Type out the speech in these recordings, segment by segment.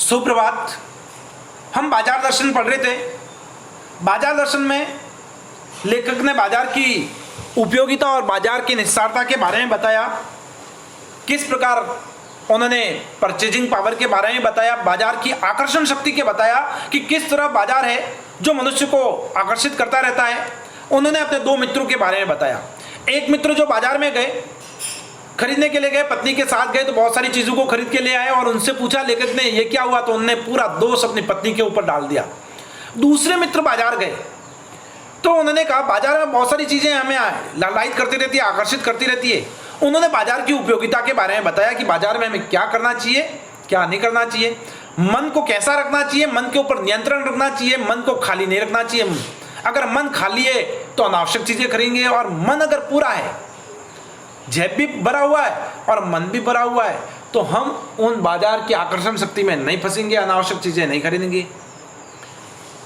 सुप्रभात। हम बाजार दर्शन पढ़ रहे थे। बाजार दर्शन में लेखक ने बाजार की उपयोगिता और बाजार की निस्सारता के बारे में बताया। किस प्रकार उन्होंने परचेजिंग पावर के बारे में बताया, बाजार की आकर्षण शक्ति के बताया कि किस तरह बाजार है जो मनुष्य को आकर्षित करता रहता है। उन्होंने अपने दो मित्रों के बारे में बताया। एक मित्र जो बाजार में गए, खरीदने के लिए गए, पत्नी के साथ गए तो बहुत सारी चीज़ों को खरीद के ले आए और उनसे पूछा लेखक ने ये क्या हुआ, तो उन्होंने पूरा दोष अपनी पत्नी के ऊपर डाल दिया। दूसरे मित्र बाजार गए तो उन्होंने कहा बाजार में बहुत सारी चीज़ें हमें लालायित करती रहती है, आकर्षित करती रहती है। उन्होंने बाजार की उपयोगिता के बारे में बताया कि बाजार में हमें क्या करना चाहिए, क्या नहीं करना चाहिए, मन को कैसा रखना चाहिए, मन के ऊपर नियंत्रण रखना चाहिए, मन को खाली नहीं रखना चाहिए। अगर मन खाली है तो अनावश्यक चीज़ें खरीदेंगे, और मन अगर पूरा है, जेब भी भरा हुआ है और मन भी भरा हुआ है, तो हम उन बाजार की आकर्षण शक्ति में नहीं फंसेंगे, अनावश्यक चीज़ें नहीं खरीदेंगे।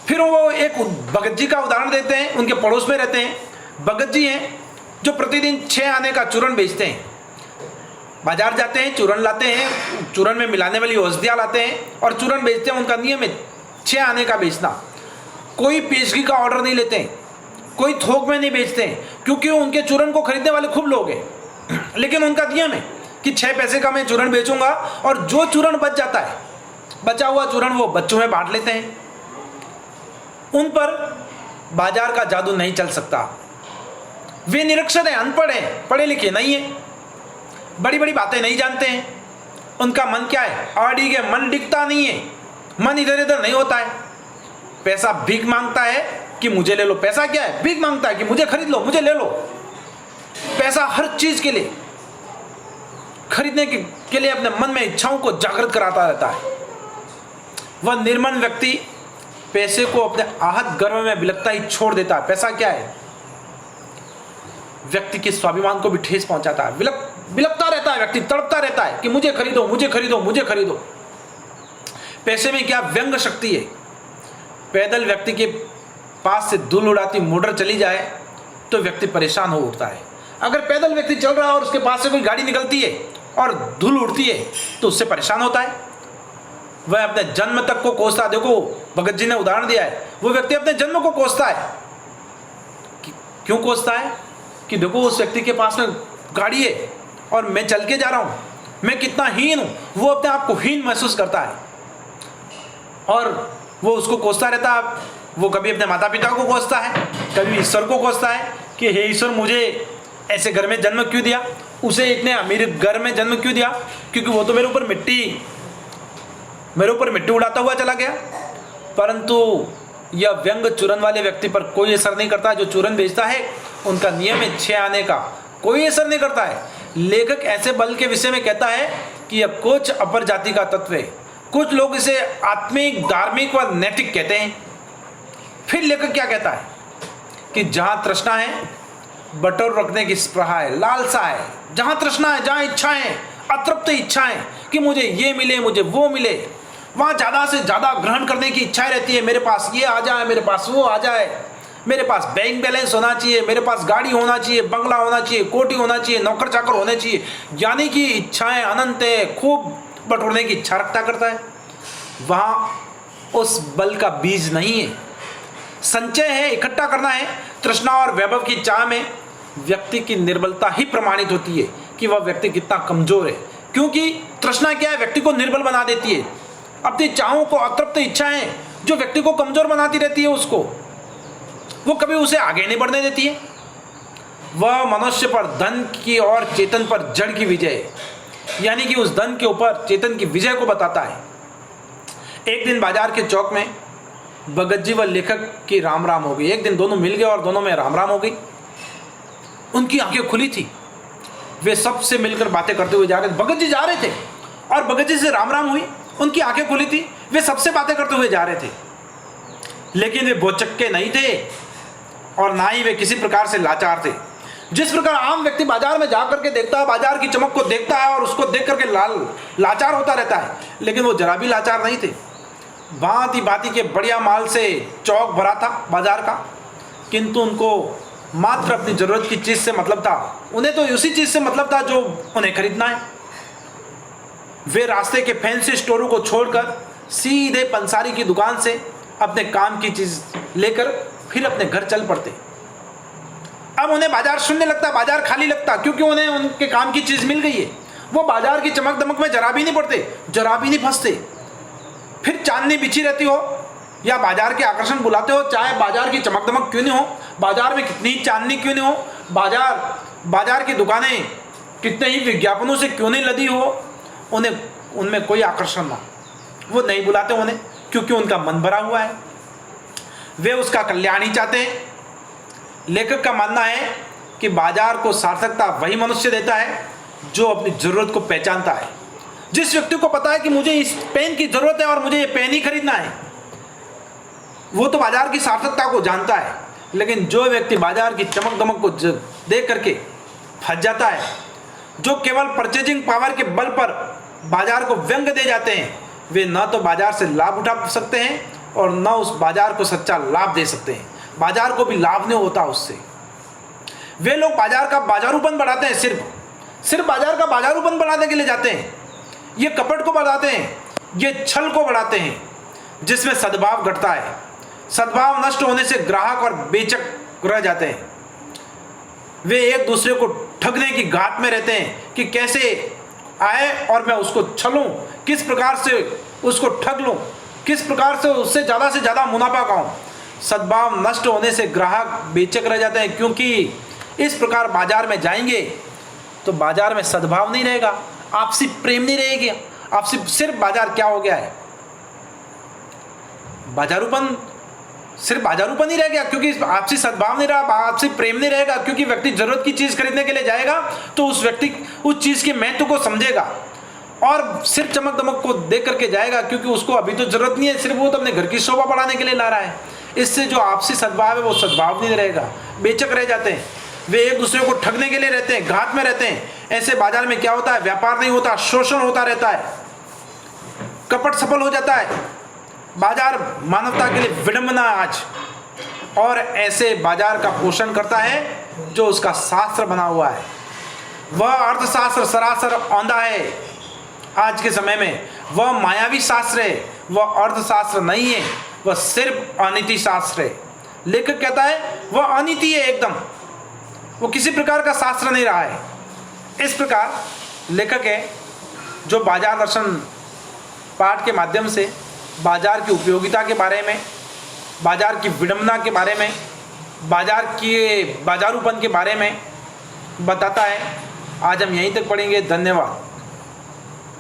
फिर वो एक भगत जी का उदाहरण देते हैं। उनके पड़ोस में रहते हैं भगत जी हैं जो प्रतिदिन 6 आने का चूरन बेचते हैं। बाजार जाते हैं, चूरन लाते हैं, चूरन में मिलाने वाली औषधियाँ लाते हैं और चूरन बेचते हैं। उनका नियम है 6 आने का बेचना। कोई पेशगी का ऑर्डर नहीं लेते हैं, कोई थोक में नहीं बेचते हैं, क्योंकि उनके चूरन को खरीदने वाले खूब लोग हैं। लेकिन उनका नियम है कि 6 पैसे का मैं चूरन बेचूंगा, और जो चूरन बच जाता है, बचा हुआ चूरन वो बच्चों में बांट लेते हैं। उन पर बाजार का जादू नहीं चल सकता। वे निरक्षर हैं, अनपढ़ हैं, पढ़े लिखे नहीं हैं, बड़ी बड़ी बातें नहीं जानते हैं। उनका मन क्या है, अड़िग है, मन डिगता नहीं है, मन इधर इधर नहीं होता है। पैसा भीख मांगता है कि मुझे ले लो। पैसा क्या है, भीख मांगता है कि मुझे खरीद लो, मुझे ले लो। पैसा हर चीज के लिए, खरीदने के लिए अपने मन में इच्छाओं को जागृत कराता रहता है। वह निर्मल व्यक्ति पैसे को अपने आहत गर्भ में बिलकता ही छोड़ देता है। पैसा क्या है, व्यक्ति के स्वाभिमान को भी ठेस पहुंचाता है। बिलकता रहता है व्यक्ति, तड़पता रहता है कि मुझे खरीदो, मुझे खरीदो, मुझे खरीदो। पैसे में क्या व्यंग शक्ति है। पैदल व्यक्ति के पास से धूल उड़ाती मोटर चली जाए तो व्यक्ति परेशान हो उठता है। अगर पैदल व्यक्ति चल रहा है और उसके पास से कोई गाड़ी निकलती है और धूल उड़ती है तो उससे परेशान होता है। वह अपने जन्म तक को कोसता है। देखो भगत जी ने उदाहरण दिया है, वो व्यक्ति अपने जन्म को कोसता है। क्यों कोसता है कि देखो उस व्यक्ति के पास में गाड़ी है और मैं चल के जा रहा हूँ, मैं कितना हीन हूँ। वो अपने आप को हीन महसूस करता है और वो उसको कोसता रहता है। वो कभी अपने माता पिता को कोसता है, कभी ईश्वर को कोसता है कि हे ईश्वर, मुझे ऐसे घर में जन्म क्यों दिया, उसे इतने अमीर घर में जन्म क्यों दिया, क्योंकि वो तो मेरे ऊपर मिट्टी उड़ाता हुआ चला गया। परंतु यह व्यंग चूरन वाले व्यक्ति पर कोई असर नहीं करता। जो चूरन बेचता है उनका नियम है 6 आने का, कोई असर नहीं करता है। लेखक ऐसे बल के विषय में कहता है कि यह कुछ अपर जाति का तत्व है। कुछ लोग इसे आत्मिक, धार्मिक व नैतिक कहते हैं। फिर लेखक क्या कहता है कि जहाँ तृष्णा है, बटोर रखने की स्पृहा है, लालसा है। जहाँ तृष्णा है, जहाँ इच्छाएं, अतृप्त इच्छाएं कि मुझे ये मिले, मुझे वो मिले, वहाँ ज़्यादा से ज़्यादा ग्रहण करने की इच्छाएं रहती है। मेरे पास ये आ जाए, मेरे पास वो आ जाए, मेरे पास बैंक बैलेंस होना चाहिए, मेरे पास गाड़ी होना चाहिए, बंगला होना चाहिए, कोठी होना चाहिए, नौकर चाकर होने चाहिए। यानी कि इच्छाएं अनंत है, खूब बटोरने की इच्छा रखता करता है। वहाँ उस बल का बीज नहीं है, संचय है, इकट्ठा करना है। तृष्णा और वैभव की चाह में व्यक्ति की निर्बलता ही प्रमाणित होती है कि वह व्यक्ति कितना कमजोर है। क्योंकि तृष्णा क्या है, व्यक्ति को निर्बल बना देती है। अपनी चाहों को, अतृप्त इच्छाएं जो व्यक्ति को कमजोर बनाती रहती है, उसको वो कभी उसे आगे नहीं बढ़ने देती है। वह मनुष्य पर धन की और चेतन पर जड़ की विजय, यानी कि उस धन के ऊपर चेतन की विजय को बताता है। एक दिन बाजार के चौक में भगत जी व लेखक की राम राम हो गई। एक दिन दोनों मिल गए और दोनों में राम राम हो गई। उनकी आंखें खुली थी, वे सबसे मिलकर बातें करते हुए जा रहे थे। भगत जी जा रहे थे और भगत जी से राम राम हुई, उनकी आंखें खुली थी, वे सबसे बातें करते हुए जा रहे थे। लेकिन वे भौचक्के नहीं थे और ना ही वे किसी प्रकार से लाचार थे। जिस प्रकार आम व्यक्ति बाजार में जाकर के देखता है, बाजार की चमक को देखता है और उसको देख करके लाचार होता रहता है, लेकिन वो जरा भी लाचार नहीं थे। भांति भांति के बढ़िया माल से चौक भरा था बाजार का, किंतु उनको मात्र अपनी जरूरत की चीज से मतलब था। उन्हें तो उसी चीज से मतलब था जो उन्हें खरीदना है। वे रास्ते के फैंसी स्टोरों को छोड़कर सीधे पंसारी की दुकान से अपने काम की चीज लेकर फिर अपने घर चल पड़ते। अब उन्हें बाजार शून्य लगता, बाजार खाली लगता, क्योंकि उन्हें उनके काम की चीज मिल गई है। वो बाजार की चमक दमक में जरा भी नहीं पड़ते, जरा भी नहीं फंसते। फिर चांदनी बिछी रहती हो या बाजार के आकर्षण बुलाते हो, चाहे बाजार की चमक दमक क्यों नहीं हो, बाजार में कितनी चांदनी क्यों नहीं हो, बाजार की दुकानें कितने ही विज्ञापनों से क्यों नहीं लदी हो, उन्हें उनमें कोई आकर्षण ना, वो नहीं बुलाते उन्हें, क्योंकि उनका मन भरा हुआ है, वे उसका कल्याण ही चाहते हैं। लेखक का मानना है कि बाजार को सार्थकता वही मनुष्य देता है जो अपनी जरूरत को पहचानता है। जिस व्यक्ति को पता है कि मुझे इस पेन की जरूरत है और मुझे ये पेन ही खरीदना है, वो तो बाजार की सार्थकता को जानता है। लेकिन जो व्यक्ति बाजार की चमक दमक को देख करके फंस जाता है, जो केवल परचेजिंग पावर के बल पर बाजार को व्यंग दे जाते हैं, वे न तो बाजार से लाभ उठा सकते हैं और न उस बाजार को सच्चा लाभ दे सकते हैं। बाजार को भी लाभ नहीं होता उससे। वे लोग बाजार का बाजारूपन बढ़ाते हैं, सिर्फ बाजार का बाजारूपन बढ़ाने के लिए जाते हैं। ये कपट को बढ़ाते हैं, ये छल को बढ़ाते हैं, जिसमें सद्भाव घटता है। सद्भाव नष्ट होने से ग्राहक और बेचक रह जाते हैं। वे एक दूसरे को ठगने की घात में रहते हैं कि कैसे आए और मैं उसको छलूं, किस प्रकार से उसको ठग लूं, किस प्रकार से उससे ज़्यादा मुनाफा पाऊं। सद्भाव नष्ट होने से ग्राहक बेचक रह जाते हैं, क्योंकि इस प्रकार बाजार में जाएंगे तो बाजार में सद्भाव नहीं रहेगा, आपसी प्रेम नहीं रहेगी। आपसी सिर्फ बाजार क्या हो गया है, बाजारूपन, सिर्फ बाजारूपन ही रह गया, क्योंकि आपसी सद्भाव नहीं रहा, आपसी प्रेम नहीं रहेगा। क्योंकि व्यक्ति जरूरत की चीज खरीदने के लिए जाएगा तो उस व्यक्ति उस चीज के महत्व को समझेगा और सिर्फ चमक दमक को देख करके जाएगा, क्योंकि उसको अभी तो जरूरत नहीं है, सिर्फ वो तो अपने घर की शोभा बढ़ाने के लिए ला रहा है। इससे जो आपसी सद्भाव है वो सद्भाव नहीं रहेगा, बेचक रह जाते हैं। वे एक दूसरे को ठगने के लिए रहते हैं, घात में रहते हैं। ऐसे बाजार में क्या होता है, व्यापार नहीं होता, शोषण होता रहता है, कपट सफल हो जाता है। बाजार मानवता के लिए विडंबना आज, और ऐसे बाजार का पोषण करता है जो उसका शास्त्र बना हुआ है। वह अर्थशास्त्र सरासर औंधा है आज के समय में, वह मायावी शास्त्र है, वह अर्थशास्त्र नहीं है, वह सिर्फ अनीति शास्त्र है। लेखक कहता है वह अनीति है एकदम, वो किसी प्रकार का शास्त्र नहीं रहा है। इस प्रकार लेखक है जो बाजार दर्शन पाठ के माध्यम से बाजार की उपयोगिता के बारे में, बाजार की विडंबना के बारे में, बाजार के बाजारूपन के बारे में बताता है। आज हम यहीं तक पढ़ेंगे। धन्यवाद।